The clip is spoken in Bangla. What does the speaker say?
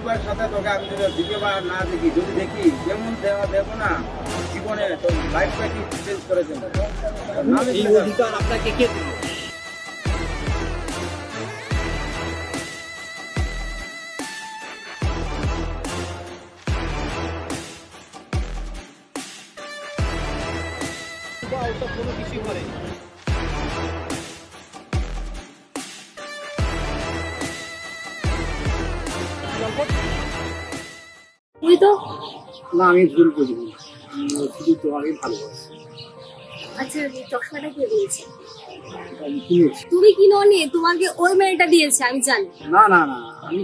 যুগের সাথে তোকে আমি যদি দ্বিতীয়বার না দেখি, যদি দেখি যেমন দেবো না জীবনে, তো লাইফটা কি চেঞ্জ করে দেবো। এই অধিকার আপনাকে কে দিল? ওসব কোনো কিছুই করেনি। তুই তো না, আমি ভুল করিনি, শুধু তোমাকে ভালোবাসি। আচ্ছা, চশমাটা কে দিয়েছে? আমি কিনেছি। তুমি কিনোনি, তোমাকে ওই মেয়েটা দিয়েছে, আমি জানি। না না না, আমি